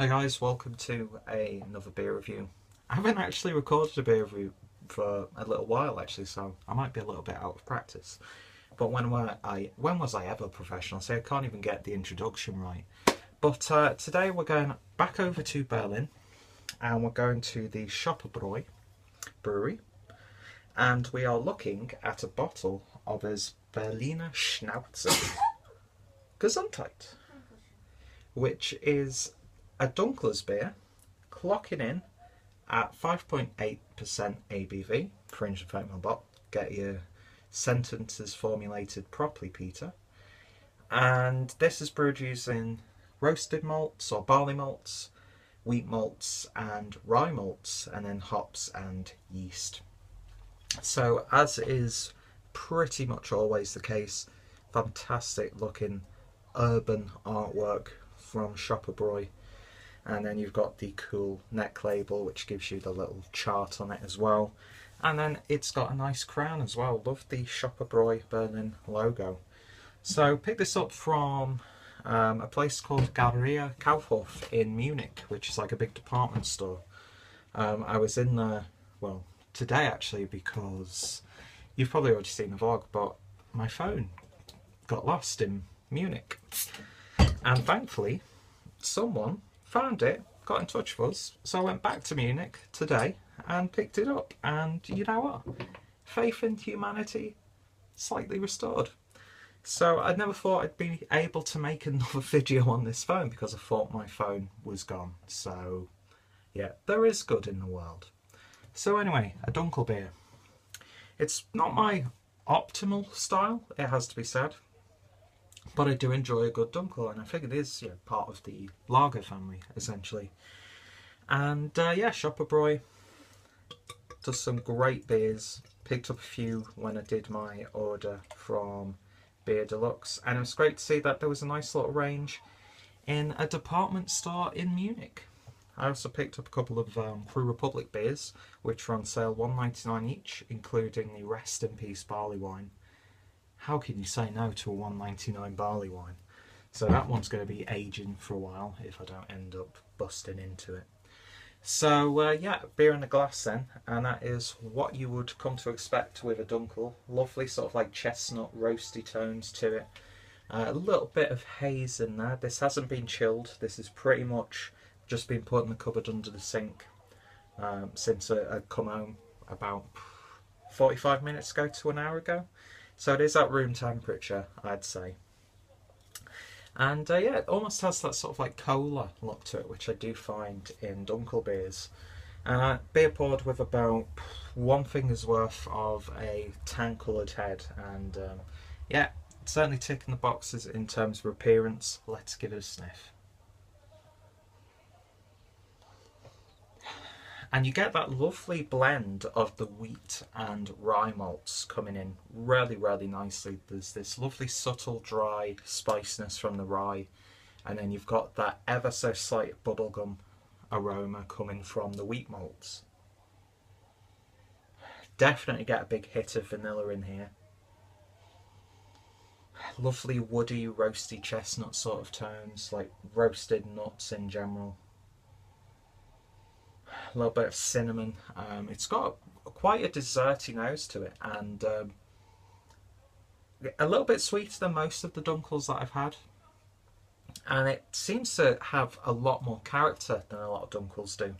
Hi guys, welcome to another beer review. I haven't actually recorded a beer review for a little while actually, so I might be a little bit out of practice. But when was I ever professional? See, I can't even get the introduction right. But today we're going back over to Berlin and we're going to the Schoppe Bräu brewery, and we are looking at a bottle of his Berliner Schnauze Gesundheit, which is a Dunkler's beer, clocking in at 5.8% ABV, 330ml. Get your sentences formulated properly, Peter. And this is brewed using roasted malts or barley malts, wheat malts and rye malts, and then hops and yeast. So, as is pretty much always the case, fantastic looking urban artwork from Schoppe Bräu. And then you've got the cool neck label, which gives you the little chart on it as well. And then it's got a nice crown as well. Love the Schoppe Bräu Berlin logo. So picked this up from a place called Galeria Kaufhof in Munich, which is like a big department store. I was in there, well, today actually, because you've probably already seen the vlog, but my phone got lost in Munich. And thankfully, someone found it, got in touch with us, so I went back to Munich today and picked it up, and you know what? Faith in humanity slightly restored. So I never thought I'd be able to make another video on this phone because I thought my phone was gone. So yeah, there is good in the world. So anyway, a Dunkel beer. It's not my optimal style, it has to be said, but I do enjoy a good Dunkel, and I think it is part of the lager family, essentially. And yeah, Schoppe Bräu does some great beers. Picked up a few when I did my order from Beer Deluxe, and it was great to see that there was a nice little range in a department store in Munich. I also picked up a couple of Crew Republic beers, which were on sale $1.99 each, including the Rest in Peace barley wine. How can you say no to a $1.99 barley wine? So that one's going to be aging for a while if I don't end up busting into it. So yeah, beer in a glass then, and that is what you would come to expect with a Dunkel. Lovely sort of like chestnut roasty tones to it. A little bit of haze in there. This hasn't been chilled. This is pretty much just been put in the cupboard under the sink since I'd come home about 45 minutes ago to an hour ago. So it is at room temperature, I'd say. And yeah, it almost has that sort of like cola look to it, which I do find in Dunkel beers. Beer poured with about one finger's worth of a tan coloured head, and yeah, certainly ticking the boxes in terms of appearance. Let's give it a sniff. And you get that lovely blend of the wheat and rye malts coming in really, really nicely. There's this lovely subtle dry spiciness from the rye, and then you've got that ever so slight bubblegum aroma coming from the wheat malts. Definitely get a big hit of vanilla in here. Lovely woody, roasty chestnut sort of tones, like roasted nuts in general. A little bit of cinnamon. It's got quite a desserty nose to it, and a little bit sweeter than most of the Dunkels that I've had. And it seems to have a lot more character than a lot of Dunkels do.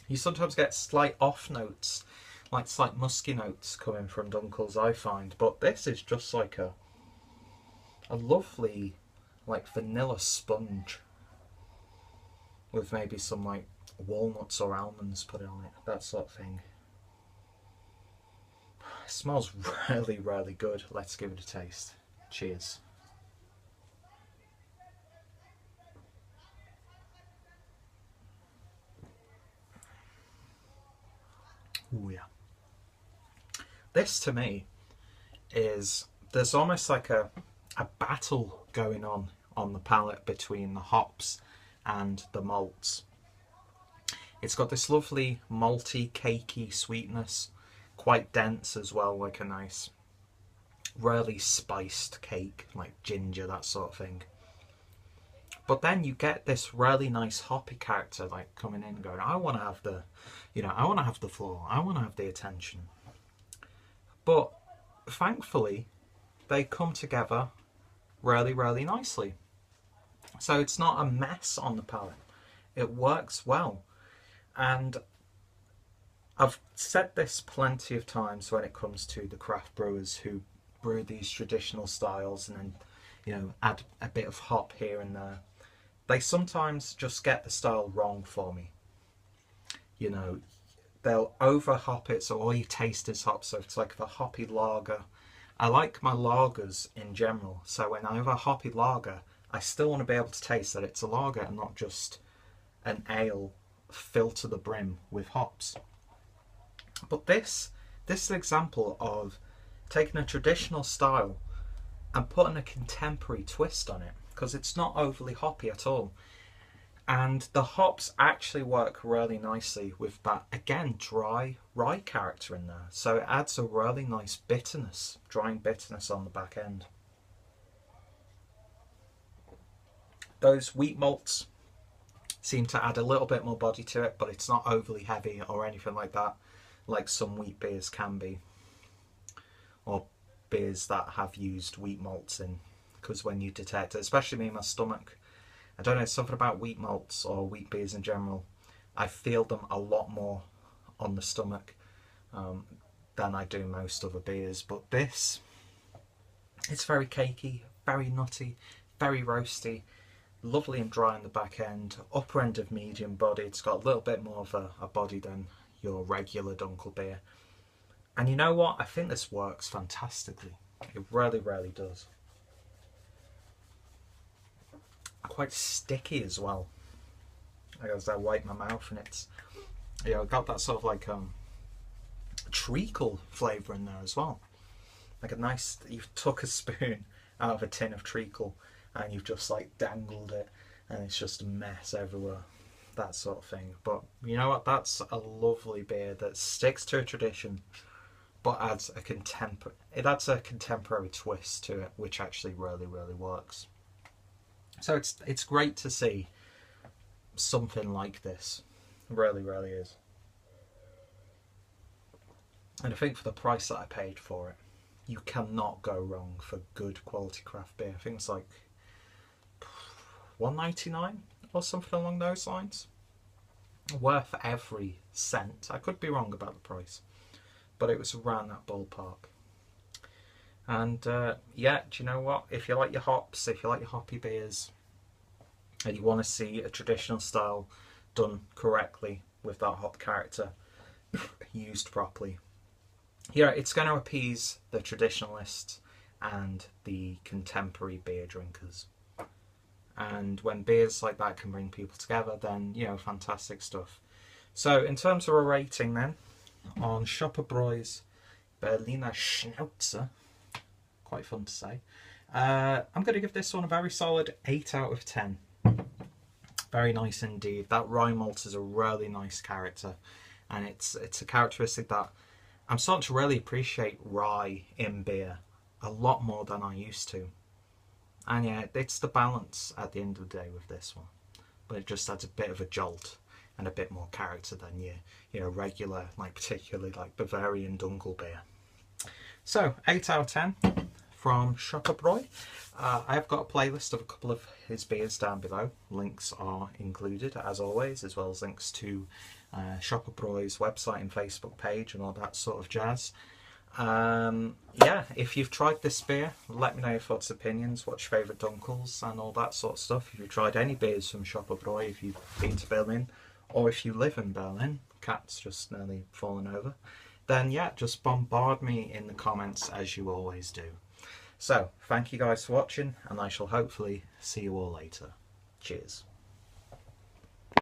You sometimes get slight off notes, like slight musky notes coming from Dunkels, I find, but this is just like a lovely like vanilla sponge with maybe some like walnuts or almonds put on it, that sort of thing. It smells really, really good. Let's give it a taste. Cheers. Ooh, yeah. This to me is, there's almost like a battle going on the palate between the hops and the malts. It's got this lovely malty, cakey sweetness, quite dense as well, like a nice really spiced cake, like ginger, that sort of thing. But then you get this really nice hoppy character like coming in and going, I want to have the, I want to have the floor, I want to have the attention. But thankfully, they come together really, really nicely. So it's not a mess on the palate. It works well. And I've said this plenty of times when it comes to the craft brewers who brew these traditional styles and then, add a bit of hop here and there. They sometimes just get the style wrong for me. They'll over hop it so all you taste is hop. So it's like the hoppy lager. I like my lagers in general. So when I have a hoppy lager, I still want to be able to taste that it's a lager and not just an ale filled to the brim with hops. But this is an example of taking a traditional style and putting a contemporary twist on it, because it's not overly hoppy at all. And the hops actually work really nicely with that, again, dry rye character in there. So it adds a really nice bitterness, drying bitterness on the back end. Those wheat malts seem to add a little bit more body to it, but it's not overly heavy or anything like that, like some wheat beers can be, or beers that have used wheat malts in, because when you detect it, especially me in my stomach, I don't know, something about wheat malts or wheat beers in general, I feel them a lot more on the stomach than I do most other beers. But this, it's very cakey, very nutty, very roasty, lovely and dry in the back end, upper end of medium body. It's got a little bit more of a body than your regular Dunkel beer. And you know what? I think this works fantastically. It really, really does. Quite sticky as well. As I wipe my mouth, and it's, got that sort of like treacle flavour in there as well. Like a nice, you've took a spoon out of a tin of treacle and you've just like dangled it, and it's just a mess everywhere. That sort of thing. But you know what? That's a lovely beer that sticks to a tradition, but adds a contemporary twist to it, which actually really, really works. So it's great to see something like this. It really, really is. And I think for the price that I paid for it, you cannot go wrong for good quality craft beer. I think it's like $1.99 or something along those lines. Worth every cent. I could be wrong about the price, but it was around that ballpark. And yeah, do you know what? If you like your hops, if you like your hoppy beers, and you want to see a traditional style done correctly with that hop character used properly, it's going to appease the traditionalists and the contemporary beer drinkers. And when beers like that can bring people together, then, fantastic stuff. So in terms of a rating then, on Schoppe Bräu's Berliner Schnauze, quite fun to say, I'm going to give this one a very solid 8 out of 10. Very nice indeed. That rye malt is a really nice character, and it's a characteristic that I'm starting to really appreciate rye in beer a lot more than I used to. And yeah, it's the balance at the end of the day with this one, but it just adds a bit of a jolt and a bit more character than your regular, particularly Bavarian Dunkel beer. So 8 out of 10 from Schoppe Bräu. I have got a playlist of a couple of his beers down below. Links are included as always, as well as links to Schoppe Bräu's website and Facebook page and all that sort of jazz. Yeah, if you've tried this beer, let me know your thoughts, opinions, what's your favourite Dunkels and all that sort of stuff. If you've tried any beers from Schoppe Bräu, if you've been to Berlin, or if you live in Berlin, cat's just nearly fallen over, then yeah, just bombard me in the comments as you always do. So, thank you guys for watching, and I shall hopefully see you all later. Cheers.